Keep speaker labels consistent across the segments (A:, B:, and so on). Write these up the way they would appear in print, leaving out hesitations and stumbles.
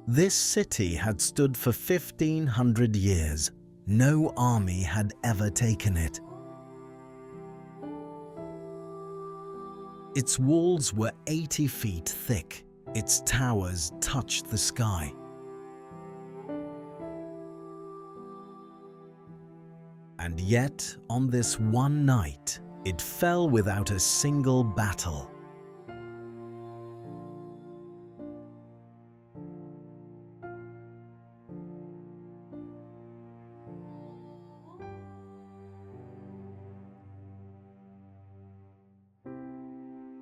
A: This city had stood for 1,500 years. No army had ever taken it. Its walls were 80 feet thick. Its towers touched the sky. And yet, on this one night, it fell without a single battle.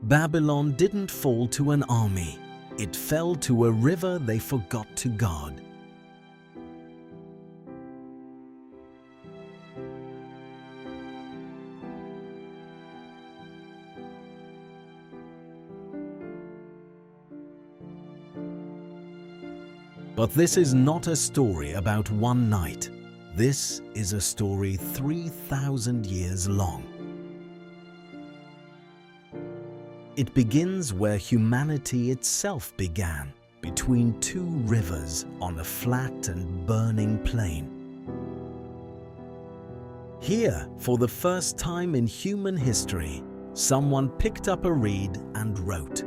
A: Babylon didn't fall to an army. It fell to a river they forgot to guard. But this is not a story about one night. This is a story 3,000 years long. It begins where humanity itself began, between two rivers on a flat and burning plain. Here, for the first time in human history, someone picked up a reed and wrote.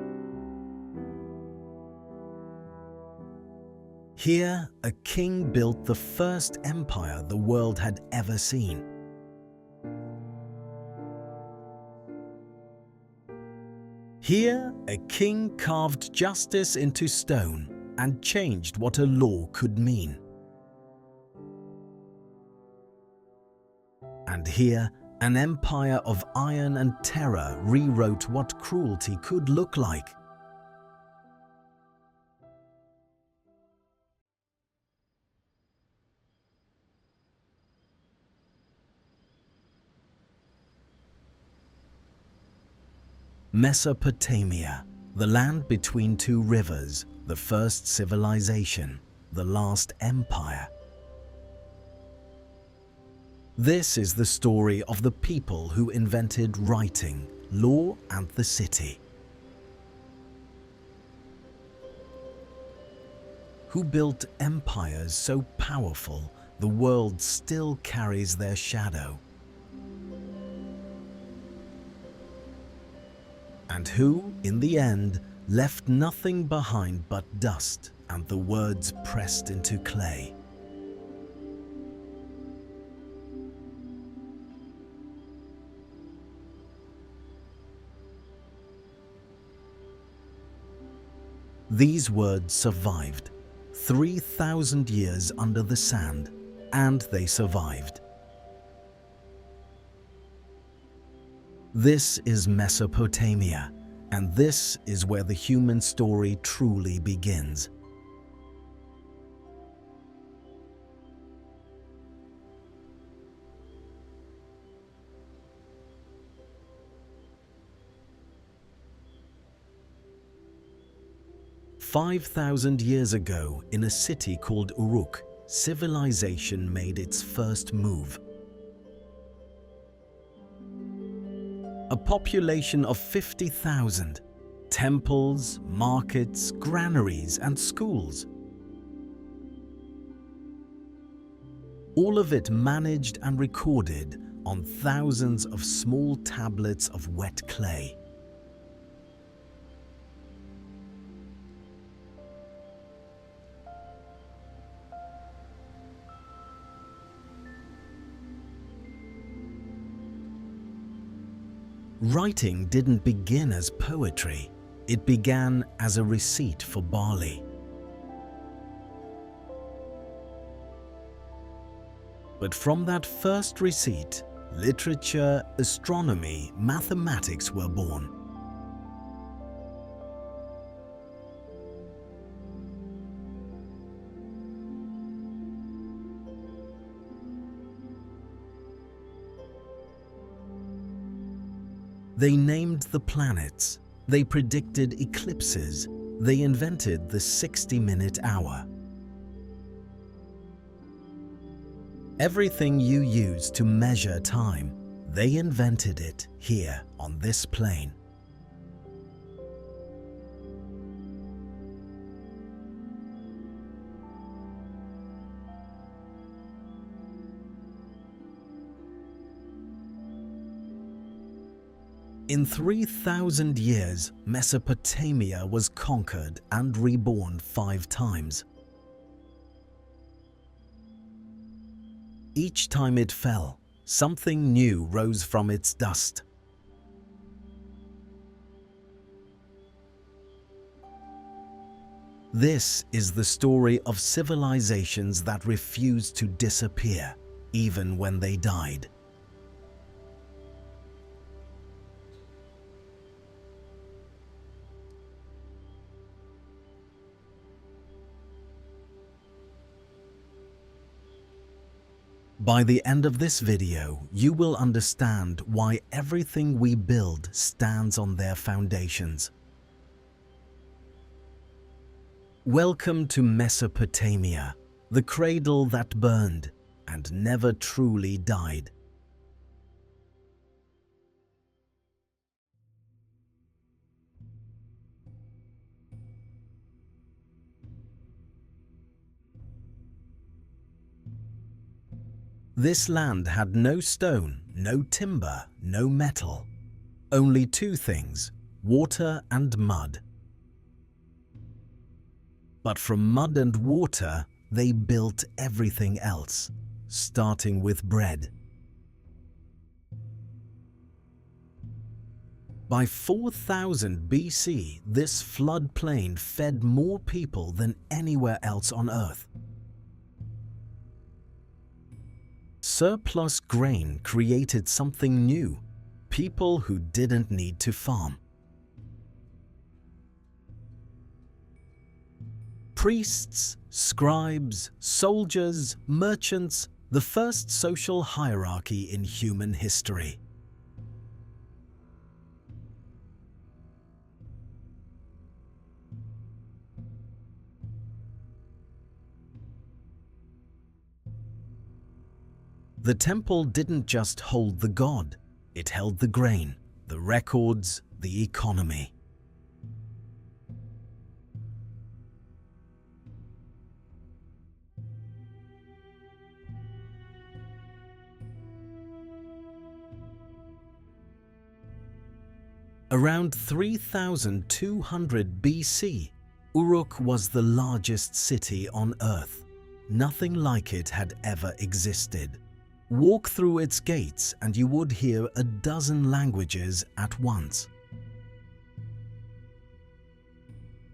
A: Here, a king built the first empire the world had ever seen. Here, a king carved justice into stone and changed what a law could mean. And here, an empire of iron and terror rewrote what cruelty could look like. Mesopotamia, the land between two rivers, the first civilization, the last empire. This is the story of the people who invented writing, law, and the city. Who built empires so powerful the world still carries their shadow. And who, in the end, left nothing behind but dust and the words pressed into clay. These words survived, 3,000 years under the sand, and they survived. This is Mesopotamia, and this is where the human story truly begins. "5,000 years ago, in a city called Uruk, civilization made its first move. A population of 50,000, temples, markets, granaries, and schools. All of it managed and recorded on thousands of small tablets of wet clay. Writing didn't begin as poetry, it began as a receipt for barley. But from that first receipt, literature, astronomy, mathematics were born. They named the planets, they predicted eclipses, they invented the 60-minute hour. Everything you use to measure time, they invented it here on this plane. In 3,000 years, Mesopotamia was conquered and reborn 5 times. Each time it fell, something new rose from its dust. This is the story of civilizations that refused to disappear, even when they died. By the end of this video, you will understand why everything we build stands on their foundations. Welcome to Mesopotamia, the cradle that burned and never truly died. This land had no stone, no timber, no metal. Only 2 things, water and mud. But from mud and water, they built everything else, starting with bread. By 4000 BC, this floodplain fed more people than anywhere else on Earth. Surplus grain created something new, people who didn't need to farm. Priests, scribes, soldiers, merchants, the first social hierarchy in human history. The temple didn't just hold the god, it held the grain, the records, the economy. Around 3200 BC, Uruk was the largest city on Earth. Nothing like it had ever existed. Walk through its gates and you would hear a dozen languages at once.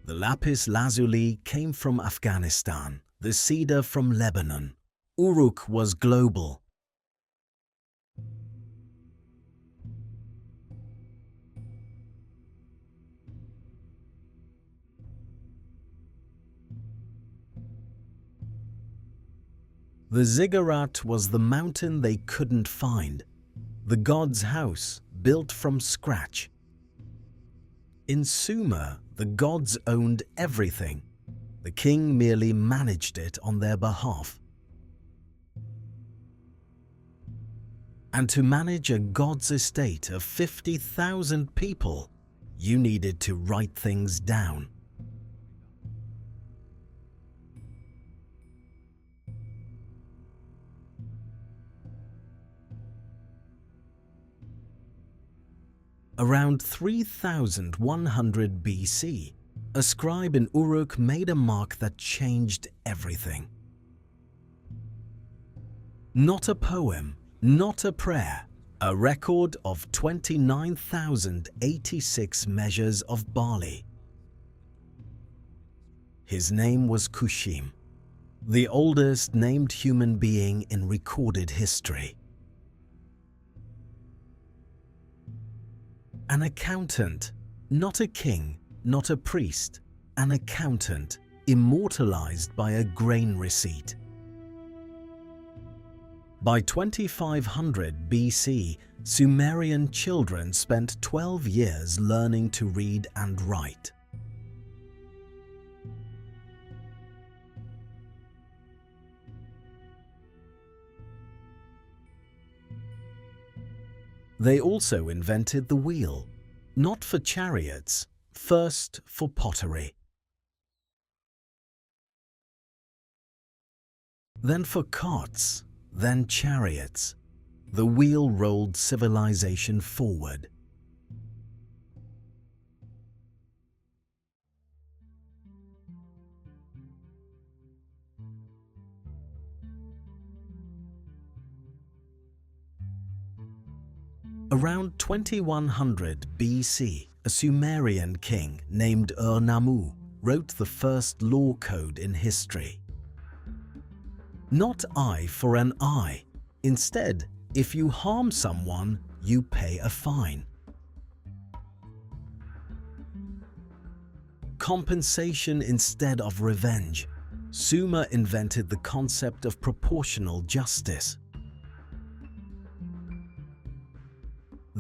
A: The lapis lazuli came from Afghanistan, the cedar from Lebanon. Uruk was global. The ziggurat was the mountain they couldn't find, the god's house built from scratch. In Sumer, the gods owned everything. The king merely managed it on their behalf. And to manage a god's estate of 50,000 people, you needed to write things down. Around 3100 BC, a scribe in Uruk made a mark that changed everything. Not a poem, not a prayer, a record of 29,086 measures of barley. His name was Kushim, the oldest named human being in recorded history. An accountant, not a king, not a priest, an accountant immortalized by a grain receipt. By 2500 BC, Sumerian children spent 12 years learning to read and write. They also invented the wheel, not for chariots, first for pottery. Then for carts, then chariots. The wheel rolled civilization forward. Around 2100 BC, a Sumerian king named Ur-Nammu wrote the first law code in history. Not eye for an eye. Instead, if you harm someone, you pay a fine. Compensation instead of revenge. Sumer invented the concept of proportional justice.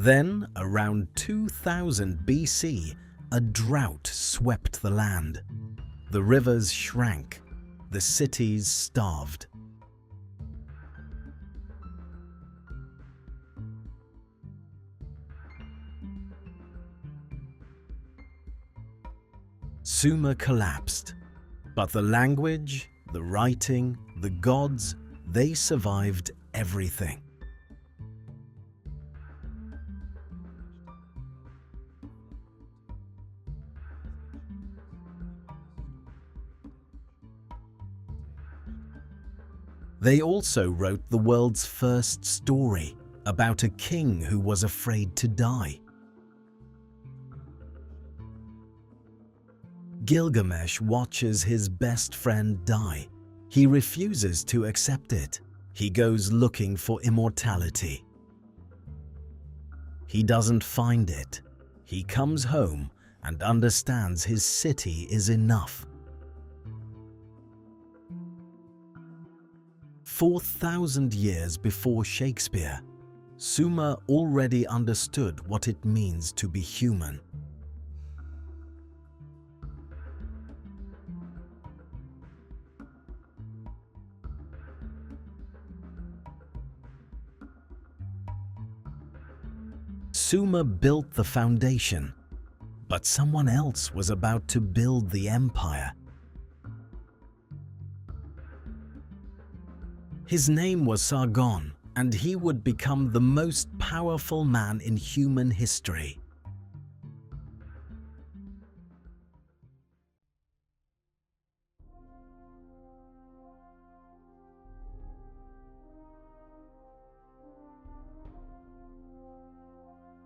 A: Then, around 2000 BC, a drought swept the land. The rivers shrank. The cities starved. Sumer collapsed, but the language, the writing, the gods, they survived everything. They also wrote the world's first story about a king who was afraid to die. Gilgamesh watches his best friend die. He refuses to accept it. He goes looking for immortality. He doesn't find it. He comes home and understands his city is enough. 4,000 years before Shakespeare, Sumer already understood what it means to be human. Sumer built the foundation, but someone else was about to build the empire. His name was Sargon, and he would become the most powerful man in human history.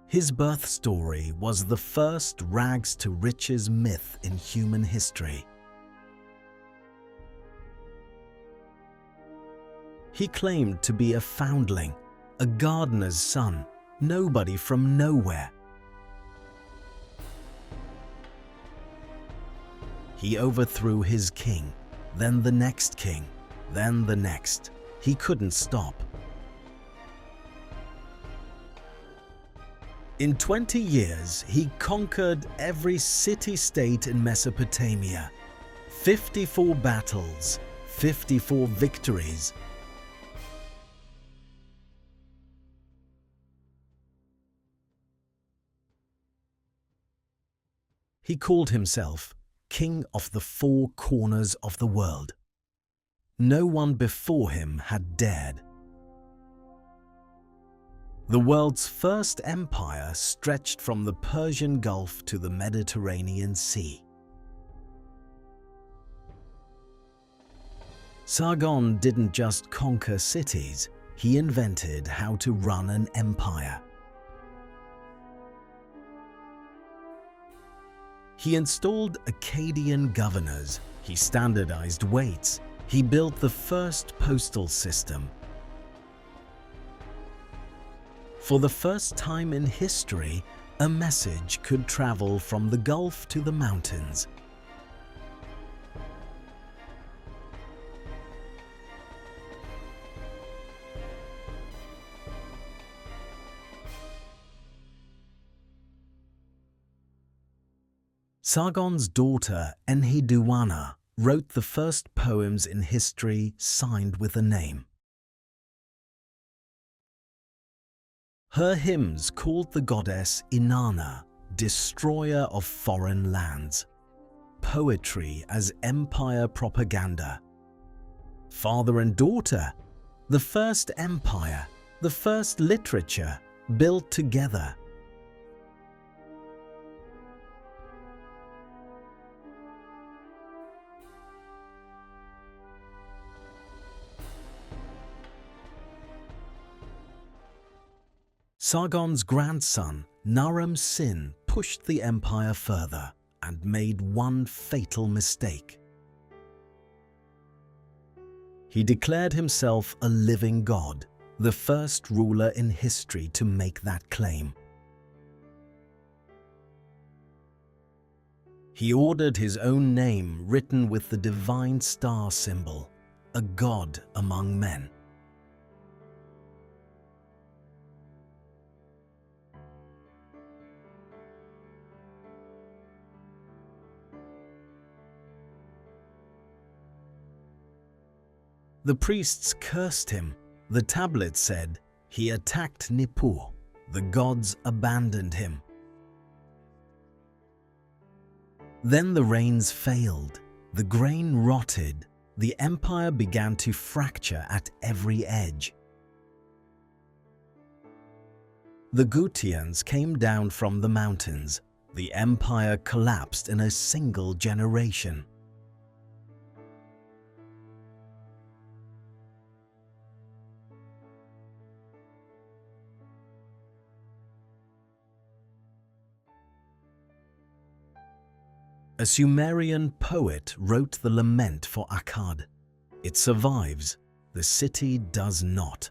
A: His birth story was the first rags to riches myth in human history. He claimed to be a foundling, a gardener's son, nobody from nowhere. He overthrew his king, then the next king, then the next. He couldn't stop. In 20 years, he conquered every city-state in Mesopotamia. 54 battles, 54 victories. He called himself King of the Four Corners of the World. No one before him had dared. The world's first empire stretched from the Persian Gulf to the Mediterranean Sea. Sargon didn't just conquer cities, he invented how to run an empire. He installed Akkadian governors, he standardized weights, he built the first postal system. For the first time in history, a message could travel from the Gulf to the mountains. Sargon's daughter Enheduanna wrote the first poems in history signed with a name. Her hymns called the goddess Inanna, destroyer of foreign lands. Poetry as empire propaganda. Father and daughter, the first empire, the first literature, built together. Sargon's grandson, Naram-Sin, pushed the empire further and made one fatal mistake. He declared himself a living god, the first ruler in history to make that claim. He ordered his own name written with the divine star symbol, a god among men. The priests cursed him. The tablet said, "He attacked Nippur. The gods abandoned him." Then the rains failed, the grain rotted, the empire began to fracture at every edge. The Gutians came down from the mountains. The empire collapsed in a single generation. A Sumerian poet wrote the lament for Akkad. It survives, the city does not.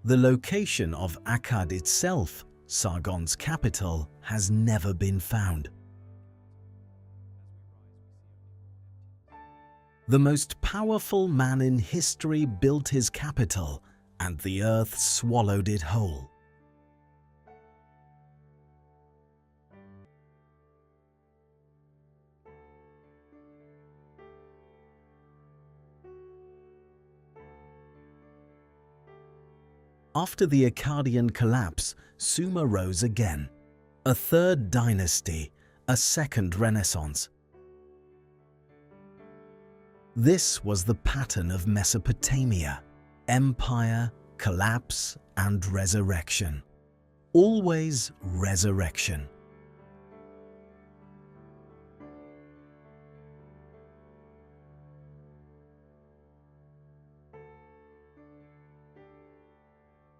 A: The location of Akkad itself, Sargon's capital, has never been found. The most powerful man in history built his capital, and the earth swallowed it whole. After the Akkadian collapse, Sumer rose again. A third dynasty, a second renaissance. This was the pattern of Mesopotamia: empire, collapse, and resurrection. Always resurrection.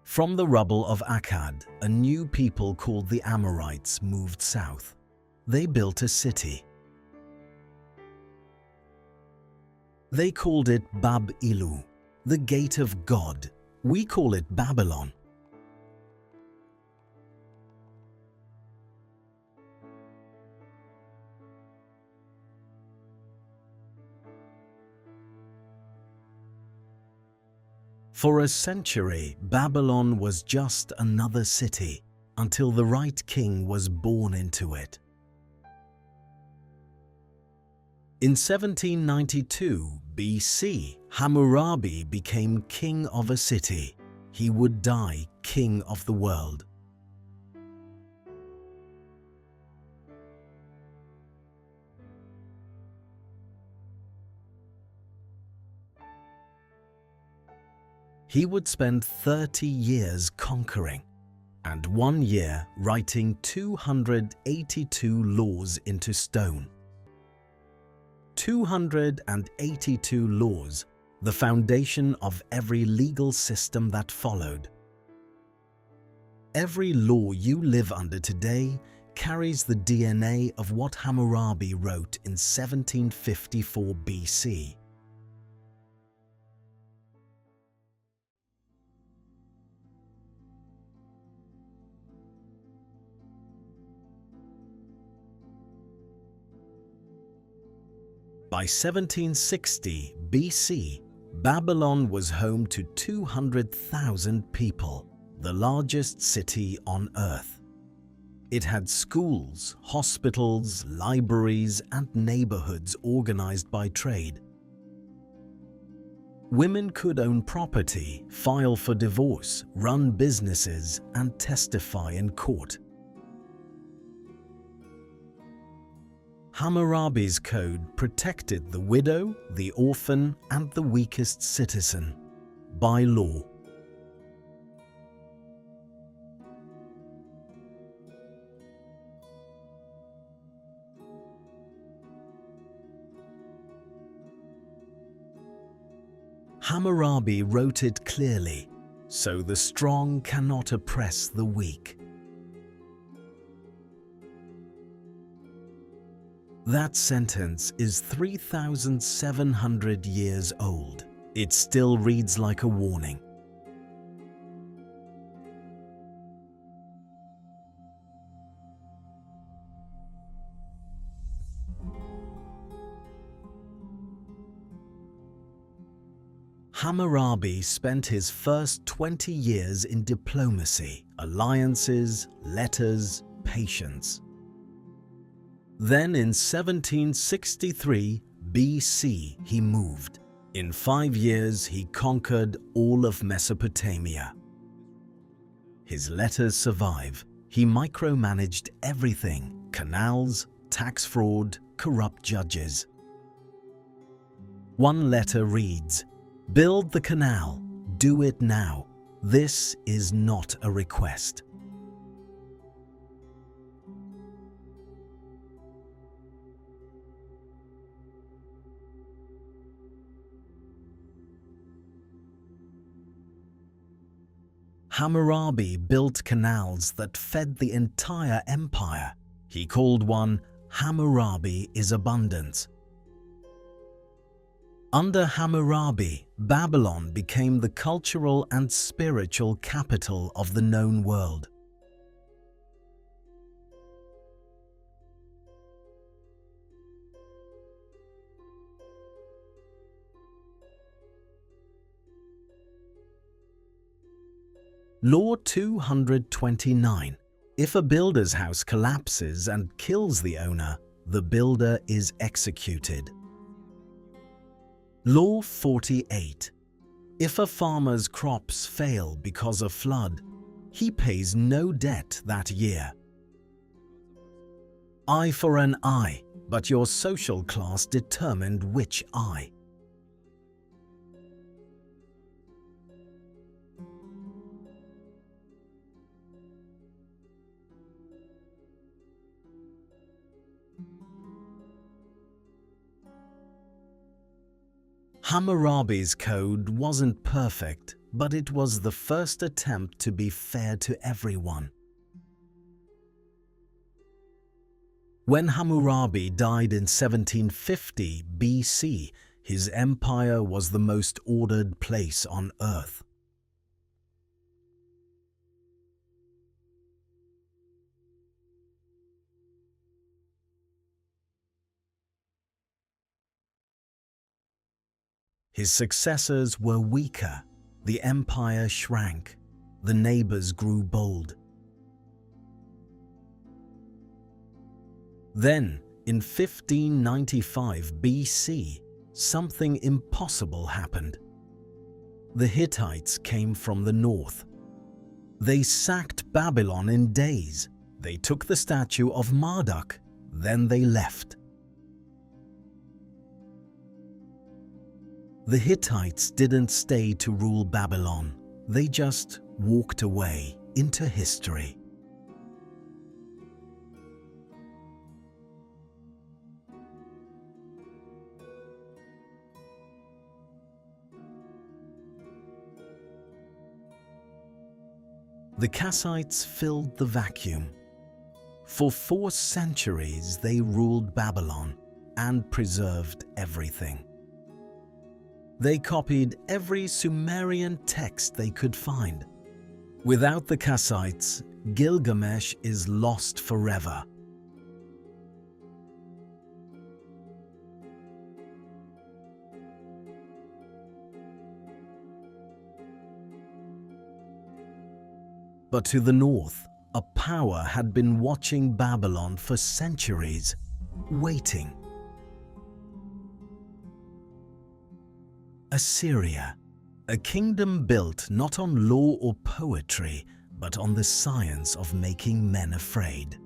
A: From the rubble of Akkad, a new people called the Amorites moved south. They built a city. They called it Bab-Ilu, the gate of God. We call it Babylon. For a century, Babylon was just another city until the right king was born into it. In 1792 BC, Hammurabi became king of a city. He would die king of the world. He would spend 30 years conquering, and 1 year writing 282 laws into stone. 282 laws, the foundation of every legal system that followed. Every law you live under today carries the DNA of what Hammurabi wrote in 1754 BC. By 1760 BC, Babylon was home to 200,000 people, the largest city on earth. It had schools, hospitals, libraries, and neighborhoods organized by trade. Women could own property, file for divorce, run businesses, and testify in court. Hammurabi's code protected the widow, the orphan, and the weakest citizen by law. Hammurabi wrote it clearly: so the strong cannot oppress the weak. That sentence is 3,700 years old. It still reads like a warning. Hammurabi spent his first 20 years in diplomacy, alliances, letters, patience. Then in 1763 BC he moved. In 5 years he conquered all of Mesopotamia. His letters survive. He micromanaged everything: canals, tax fraud, corrupt judges. One letter reads, "Build the canal, do it now. This is not a request." Hammurabi built canals that fed the entire empire. He called one "Hammurabi is abundance." Under Hammurabi, Babylon became the cultural and spiritual capital of the known world. Law 229. If a builder's house collapses and kills the owner, the builder is executed. Law 48. If a farmer's crops fail because of flood, he pays no debt that year. Eye for an eye, but your social class determined which eye. Hammurabi's code wasn't perfect, but it was the first attempt to be fair to everyone. When Hammurabi died in 1750 BC, his empire was the most ordered place on earth. His successors were weaker. The empire shrank. The neighbors grew bold. Then, in 1595 BC, something impossible happened. The Hittites came from the north. They sacked Babylon in days. They took the statue of Marduk. Then they left. The Hittites didn't stay to rule Babylon. They just walked away into history. The Kassites filled the vacuum. For 4 centuries they ruled Babylon and preserved everything. They copied every Sumerian text they could find. Without the Kassites, Gilgamesh is lost forever. But to the north, a power had been watching Babylon for centuries, waiting. Assyria, a kingdom built not on law or poetry, but on the science of making men afraid.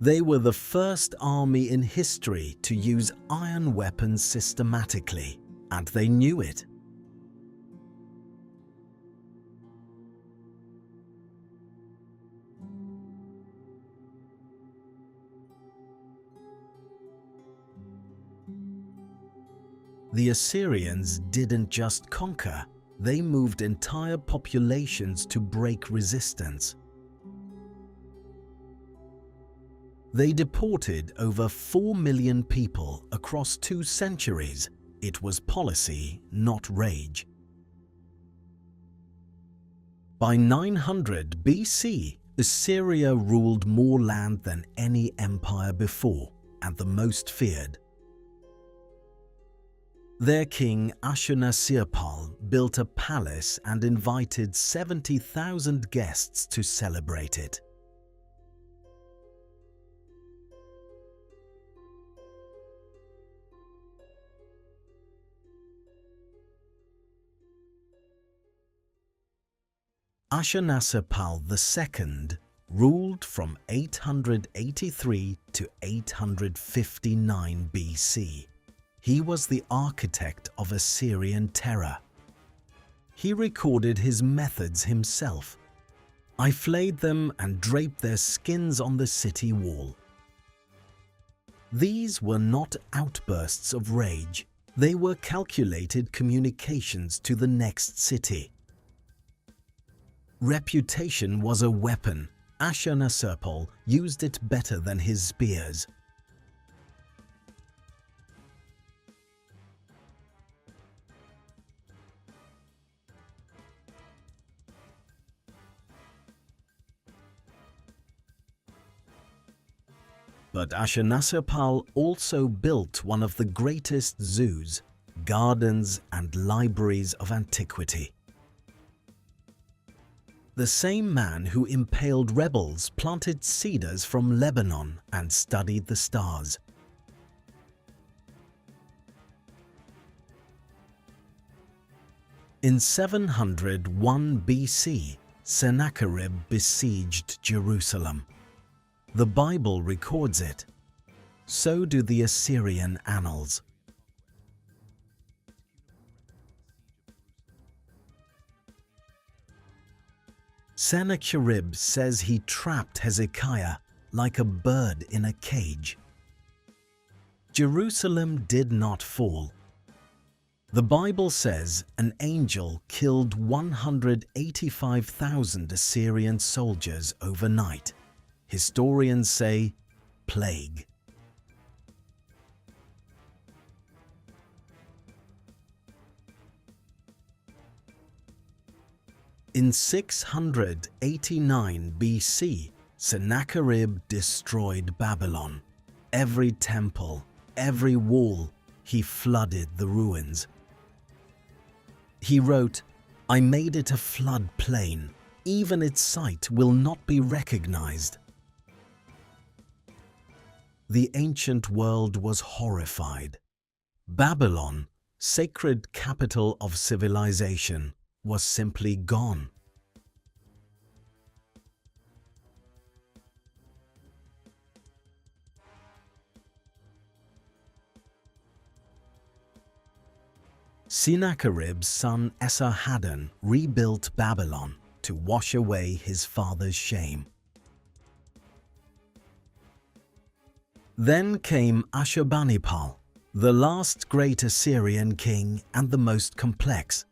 A: They were the first army in history to use iron weapons systematically, and they knew it. The Assyrians didn't just conquer, they moved entire populations to break resistance. They deported over 4 million people across 2 centuries. It was policy, not rage. By 900 BC, Assyria ruled more land than any empire before, and the most feared. Their king Ashurnasirpal built a palace and invited 70,000 guests to celebrate it. Ashurnasirpal II ruled from 883 to 859 BC. He was the architect of Assyrian terror. He recorded his methods himself. "I flayed them and draped their skins on the city wall." These were not outbursts of rage. They were calculated communications to the next city. Reputation was a weapon. Ashurnasirpal used it better than his spears. But Ashurnasirpal also built one of the greatest zoos, gardens, and libraries of antiquity. The same man who impaled rebels planted cedars from Lebanon and studied the stars. In 701 BC, Sennacherib besieged Jerusalem. The Bible records it. So do the Assyrian annals. Sennacherib says he trapped Hezekiah like a bird in a cage. Jerusalem did not fall. The Bible says an angel killed 185,000 Assyrian soldiers overnight. Historians say plague. In 689 BC, Sennacherib destroyed Babylon. Every temple, every wall, he flooded the ruins. He wrote, "I made it a flood plain. Even its site will not be recognized." The ancient world was horrified. Babylon, sacred capital of civilization, was simply gone. Sennacherib's son Esarhaddon rebuilt Babylon to wash away his father's shame. Then came Ashurbanipal, the last great Assyrian king and the most complex.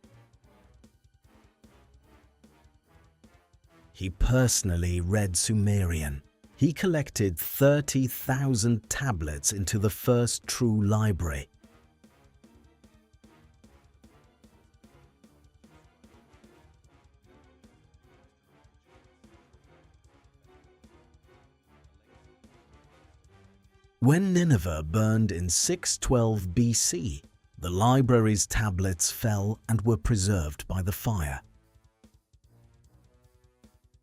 A: He personally read Sumerian. He collected 30,000 tablets into the first true library. When Nineveh burned in 612 BC, the library's tablets fell and were preserved by the fire.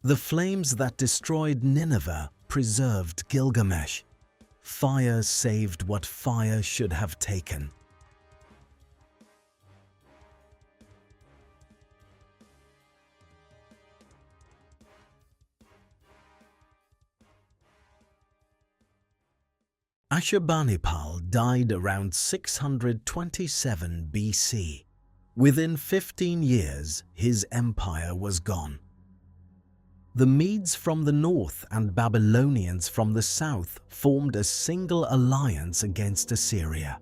A: The flames that destroyed Nineveh preserved Gilgamesh. Fire saved what fire should have taken. Ashurbanipal died around 627 BC. Within 15 years, his empire was gone. The Medes from the north and Babylonians from the south formed a single alliance against Assyria.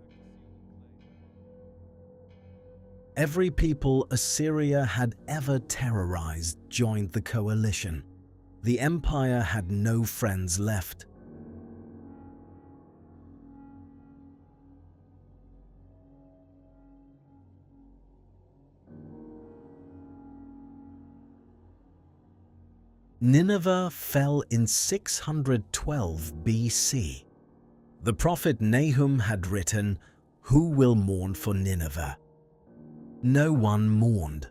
A: Every people Assyria had ever terrorized joined the coalition. The empire had no friends left. Nineveh fell in 612 BC. The prophet Nahum had written, "Who will mourn for Nineveh?" No one mourned.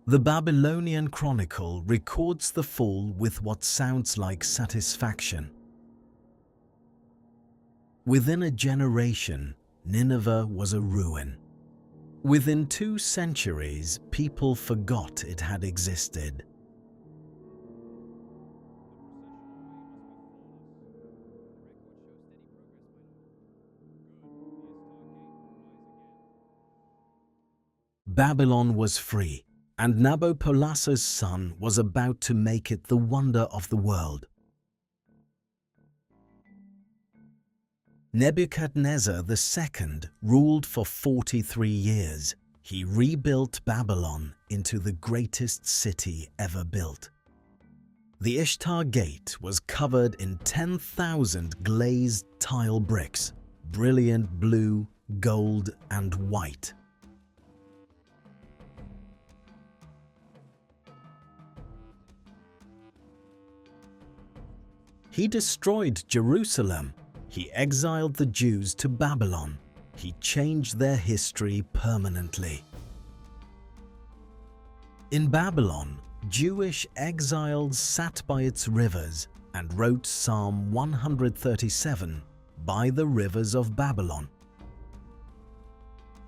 A: The Babylonian Chronicle records the fall with what sounds like satisfaction. Within a generation, Nineveh was a ruin. Within 2 centuries, people forgot it had existed. Babylon was free, and Nabopolassar's son was about to make it the wonder of the world. Nebuchadnezzar II ruled for 43 years. He rebuilt Babylon into the greatest city ever built. The Ishtar Gate was covered in 10,000 glazed tile bricks, brilliant blue, gold, and white. He destroyed Jerusalem. He exiled the Jews to Babylon. He changed their history permanently. In Babylon, Jewish exiles sat by its rivers and wrote Psalm 137, "By the rivers of Babylon."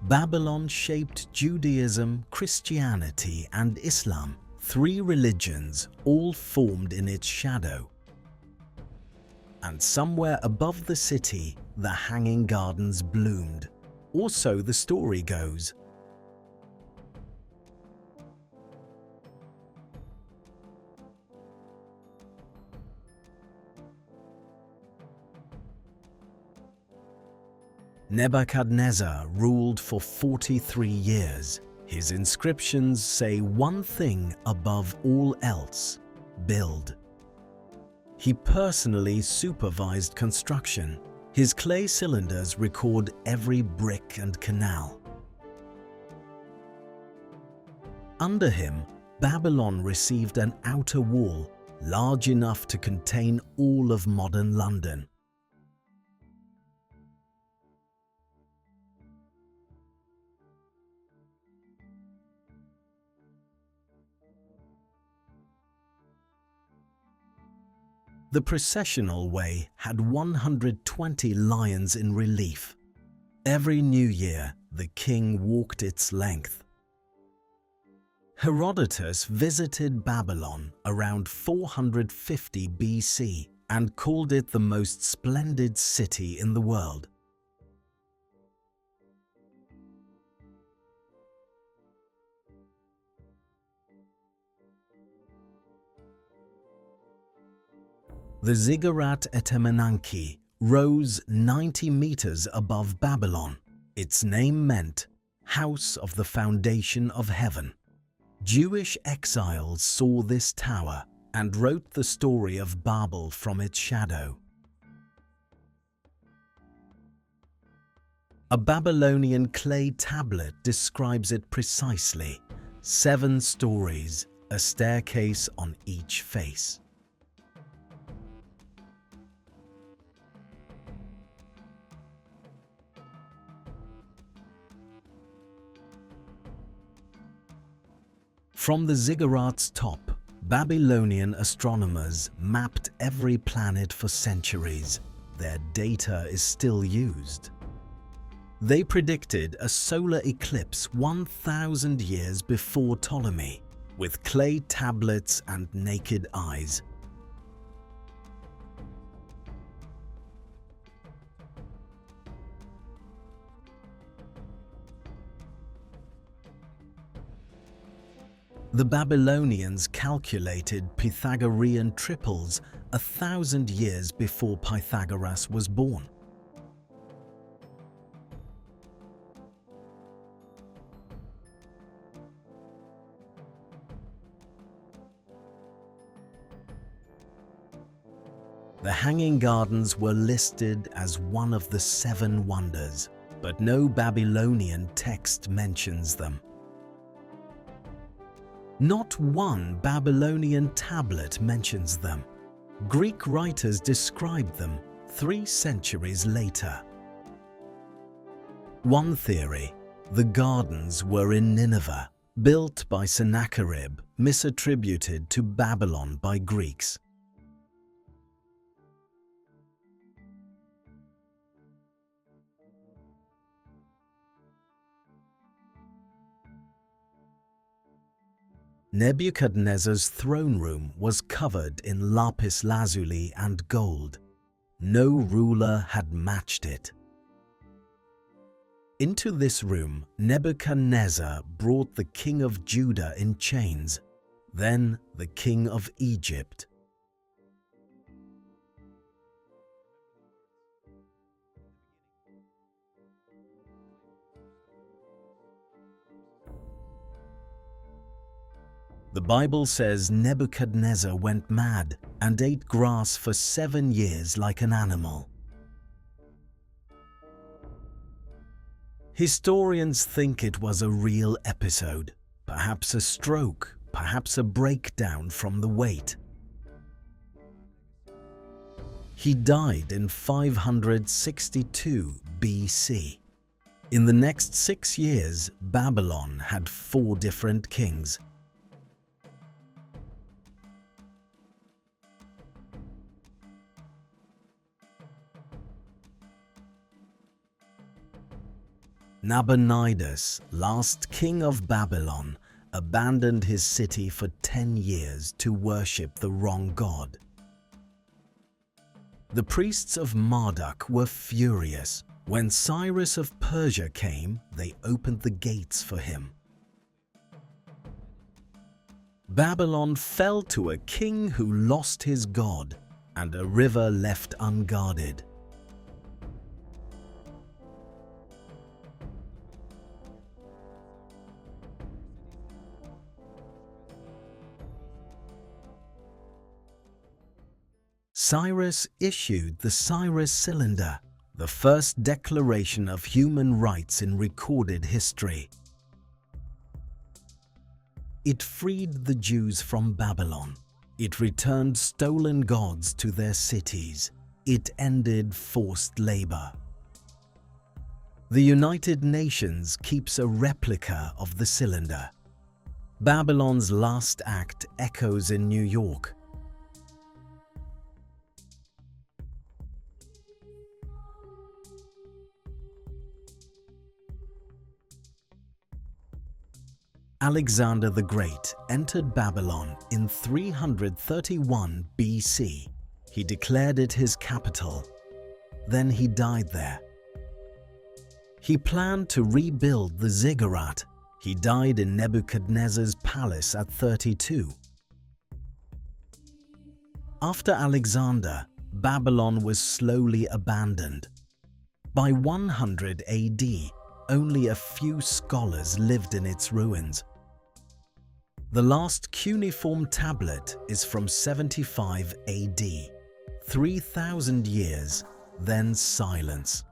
A: Babylon shaped Judaism, Christianity, and Islam, 3 religions all formed in its shadow. And somewhere above the city, the hanging gardens bloomed. Or so the story goes. Nebuchadnezzar ruled for 43 years. His inscriptions say one thing above all else: build. He personally supervised construction. His clay cylinders record every brick and canal. Under him, Babylon received an outer wall large enough to contain all of modern London. The processional way had 120 lions in relief. Every new year, the king walked its length. Herodotus visited Babylon around 450 BC and called it the most splendid city in the world. The Ziggurat et Emenanki rose 90 meters above Babylon. Its name meant House of the Foundation of Heaven. Jewish exiles saw this tower and wrote the story of Babel from its shadow. A Babylonian clay tablet describes it precisely: 7 stories, a staircase on each face. From the ziggurat's top, Babylonian astronomers mapped every planet for centuries. Their data is still used. They predicted a solar eclipse 1,000 years before Ptolemy, with clay tablets and naked eyes. The Babylonians calculated Pythagorean triples 1,000 years before Pythagoras was born. The Hanging Gardens were listed as one of the 7 wonders, but no Babylonian text mentions them. Not one Babylonian tablet mentions them. Greek writers described them 3 centuries later. One theory: the gardens were in Nineveh, built by Sennacherib, misattributed to Babylon by Greeks. Nebuchadnezzar's throne room was covered in lapis lazuli and gold. No ruler had matched it. Into this room, Nebuchadnezzar brought the king of Judah in chains, then the king of Egypt. The Bible says Nebuchadnezzar went mad and ate grass for 7 years like an animal. Historians think it was a real episode, perhaps a stroke, perhaps a breakdown from the weight. He died in 562 BC. In the next 6 years, Babylon had 4 different kings. Nabonidus, last king of Babylon, abandoned his city for 10 years to worship the wrong god. The priests of Marduk were furious. When Cyrus of Persia came, they opened the gates for him. Babylon fell to a king who lost his god, and a river left unguarded. Cyrus issued the Cyrus Cylinder, the first declaration of human rights in recorded history. It freed the Jews from Babylon. It returned stolen gods to their cities. It ended forced labor. The United Nations keeps a replica of the cylinder. Babylon's last act echoes in New York. Alexander the Great entered Babylon in 331 BC. He declared it his capital. Then he died there. He planned to rebuild the ziggurat. He died in Nebuchadnezzar's palace at 32. After Alexander, Babylon was slowly abandoned. By 100 AD, only a few scholars lived in its ruins. The last cuneiform tablet is from 75 AD. 3,000 years, then silence.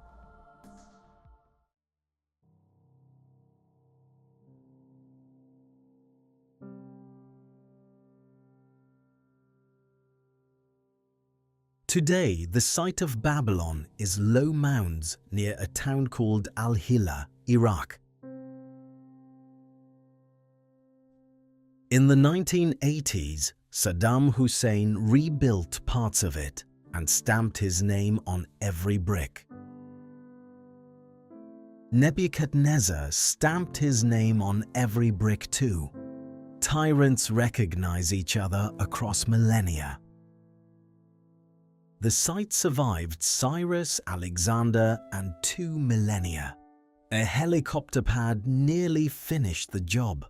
A: Today, the site of Babylon is low mounds near a town called Al-Hila, Iraq. In the 1980s, Saddam Hussein rebuilt parts of it and stamped his name on every brick. Nebuchadnezzar stamped his name on every brick too. Tyrants recognize each other across millennia. The site survived Cyrus, Alexander, and 2 millennia. A helicopter pad nearly finished the job.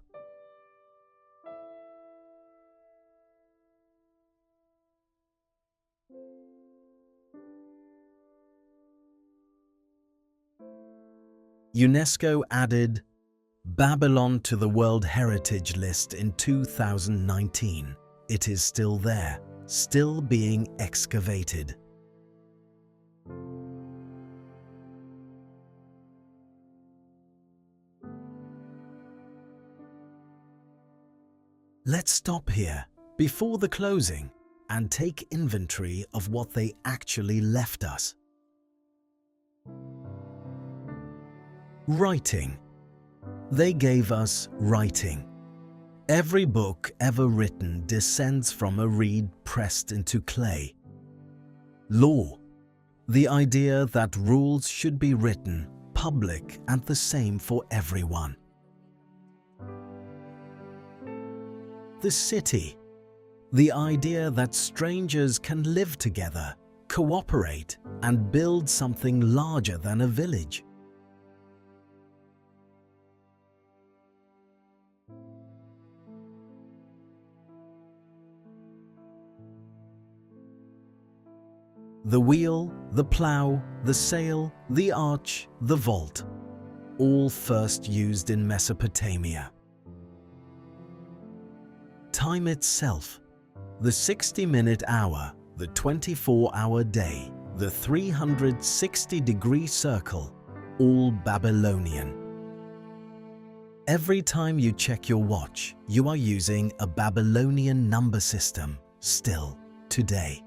A: UNESCO added Babylon to the World Heritage List in 2019. It is still there, still being excavated. Let's stop here before the closing and take inventory of what they actually left us. Writing. They gave us writing. Every book ever written descends from a reed pressed into clay. Law. The idea that rules should be written, public and the same for everyone. The city. The idea that strangers can live together, cooperate, and build something larger than a village. The wheel, the plough, the sail, the arch, the vault, all first used in Mesopotamia. Time itself, the 60-minute hour, the 24-hour day, the 360-degree circle, all Babylonian. Every time you check your watch, you are using a Babylonian number system still today.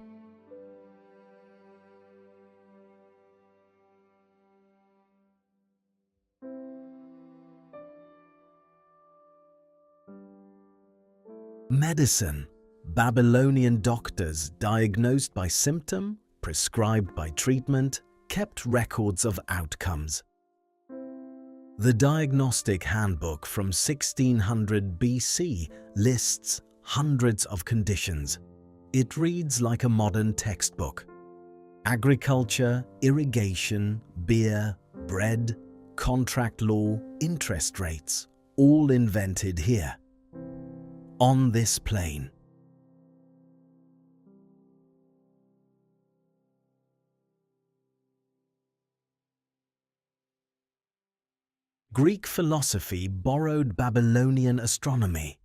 A: Medicine. Babylonian doctors diagnosed by symptom, prescribed by treatment, kept records of outcomes. The Diagnostic Handbook from 1600 BC lists hundreds of conditions. It reads like a modern textbook. Agriculture, irrigation, beer, bread, contract law, interest rates, all invented here. On this plane. Greek philosophy borrowed Babylonian astronomy.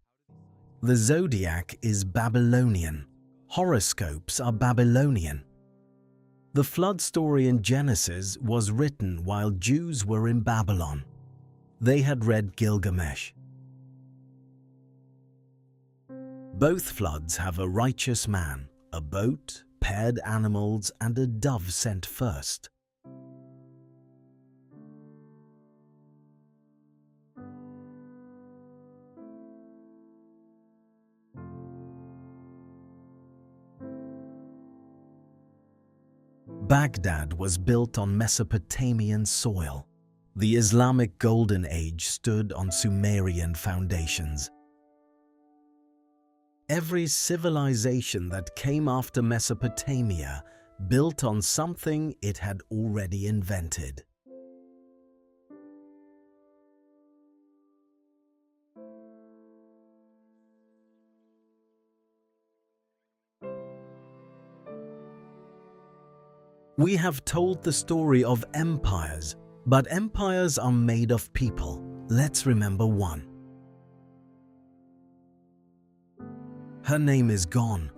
A: The zodiac is Babylonian. Horoscopes are Babylonian. The flood story in Genesis was written while Jews were in Babylon. They had read Gilgamesh. Both floods have a righteous man, a boat, paired animals, and a dove sent first. Baghdad was built on Mesopotamian soil. The Islamic Golden Age stood on Sumerian foundations. Every civilization that came after Mesopotamia built on something it had already invented. We have told the story of empires, but empires are made of people. Let's remember one. Her name is gone,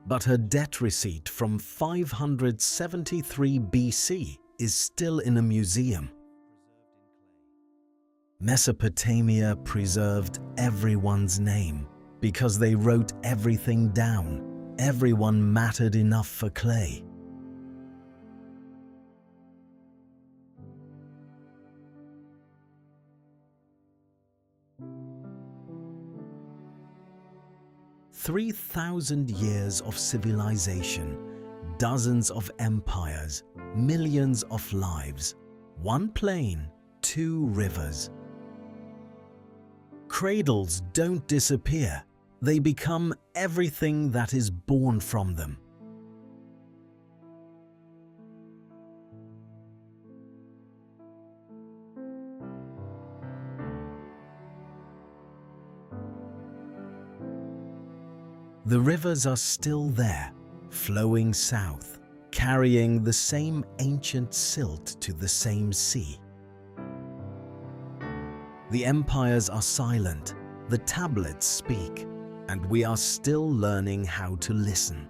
A: but her debt receipt from 573 BC is still in a museum. Mesopotamia preserved everyone's name because they wrote everything down. Everyone mattered enough for clay. "3,000 years of civilization, dozens of empires, millions of lives, one plain, two rivers." Cradles don't disappear, they become everything that is born from them. The rivers are still there, flowing south, carrying the same ancient silt to the same sea. The empires are silent, the tablets speak, and we are still learning how to listen.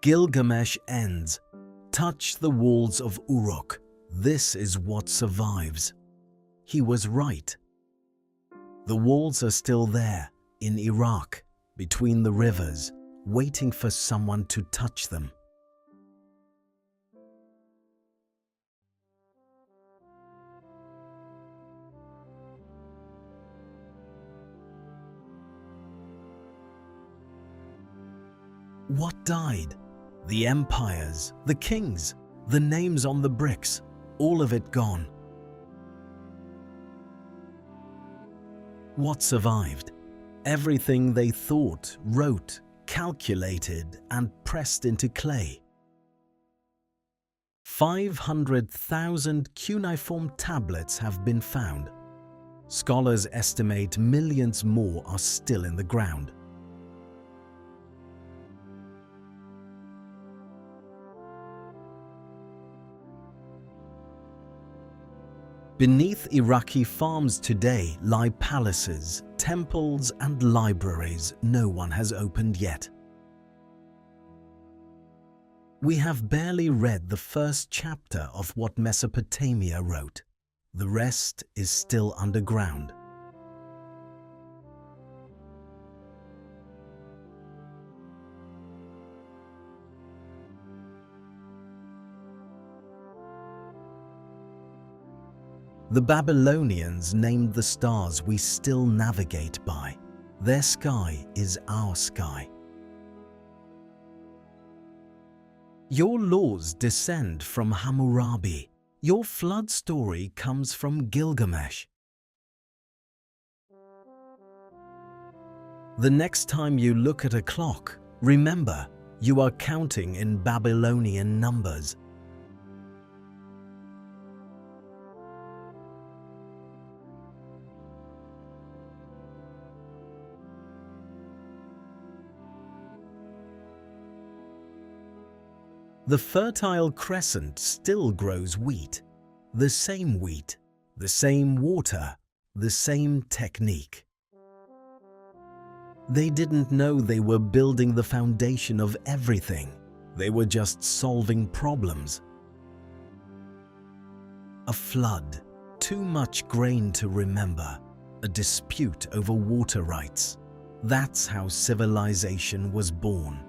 A: Gilgamesh ends. Touch the walls of Uruk. This is what survives. He was right. The walls are still there, in Iraq, between the rivers, waiting for someone to touch them. What died? The empires, the kings, the names on the bricks, all of it gone. What survived? Everything they thought, wrote, calculated, and pressed into clay. 500,000 cuneiform tablets have been found. Scholars estimate millions more are still in the ground. Beneath Iraqi farms today lie palaces, temples, and libraries no one has opened yet. We have barely read the first chapter of what Mesopotamia wrote. The rest is still underground. The Babylonians named the stars we still navigate by. Their sky is our sky. Your laws descend from Hammurabi. Your flood story comes from Gilgamesh. The next time you look at a clock, remember, you are counting in Babylonian numbers. The Fertile Crescent still grows wheat, the same water, the same technique. They didn't know they were building the foundation of everything. They were just solving problems. A flood, too much grain to remember, a dispute over water rights. That's how civilization was born.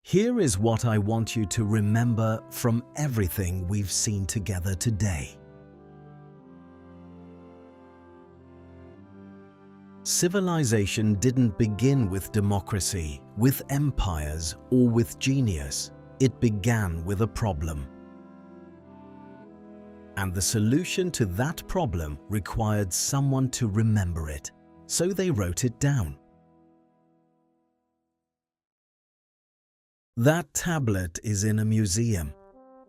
A: Here is what I want you to remember from everything we've seen together today. Civilization didn't begin with democracy, with empires, or with genius. It began with a problem. And the solution to that problem required someone to remember it. So they wrote it down. That tablet is in a museum.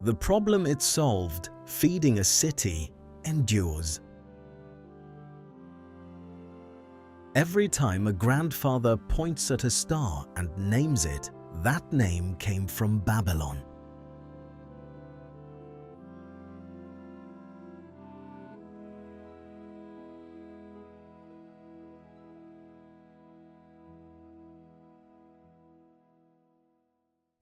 A: The problem it solved, feeding a city, endures. Every time a grandfather points at a star and names it, that name came from Babylon.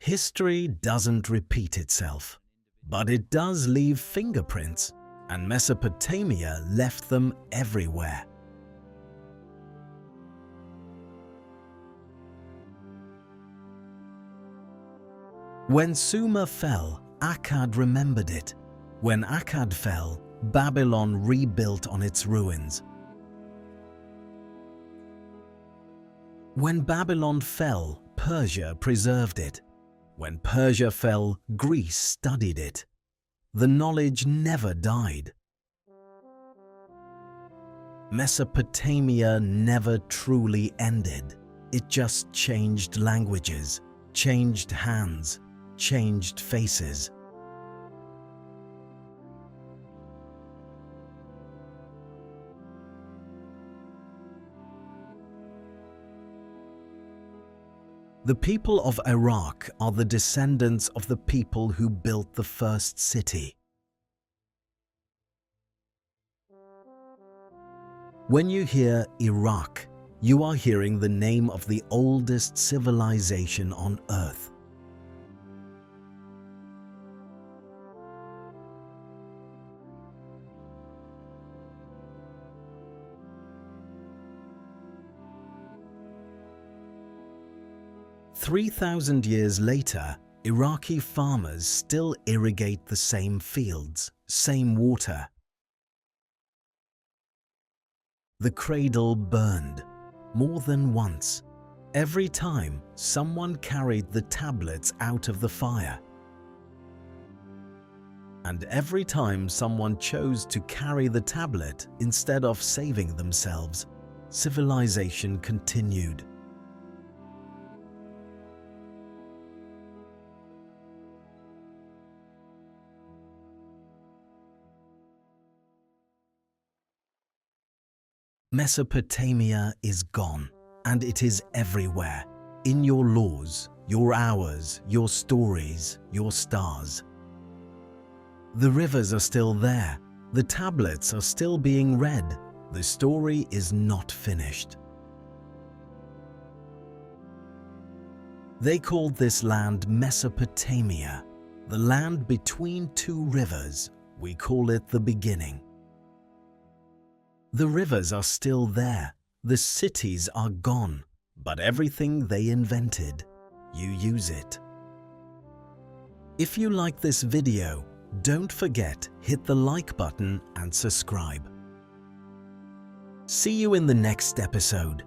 A: History doesn't repeat itself, but it does leave fingerprints, and Mesopotamia left them everywhere. When Sumer fell, Akkad remembered it. When Akkad fell, Babylon rebuilt on its ruins. When Babylon fell, Persia preserved it. When Persia fell, Greece studied it. The knowledge never died. Mesopotamia never truly ended. It just changed languages, changed hands, changed faces. The people of Iraq are the descendants of the people who built the first city. When you hear Iraq, you are hearing the name of the oldest civilization on Earth. "3,000 years later, Iraqi farmers still irrigate the same fields, same water. The cradle burned more than once, every time someone carried the tablets out of the fire. And every time someone chose to carry the tablet instead of saving themselves, civilization continued. Mesopotamia is gone, and it is everywhere, in your laws, your hours, your stories, your stars. The rivers are still there, the tablets are still being read, the story is not finished. They called this land Mesopotamia, the land between two rivers. We call it the beginning. The rivers are still there, the cities are gone, but everything they invented, you use it. If you like this video, don't forget hit the like button and subscribe. See you in the next episode.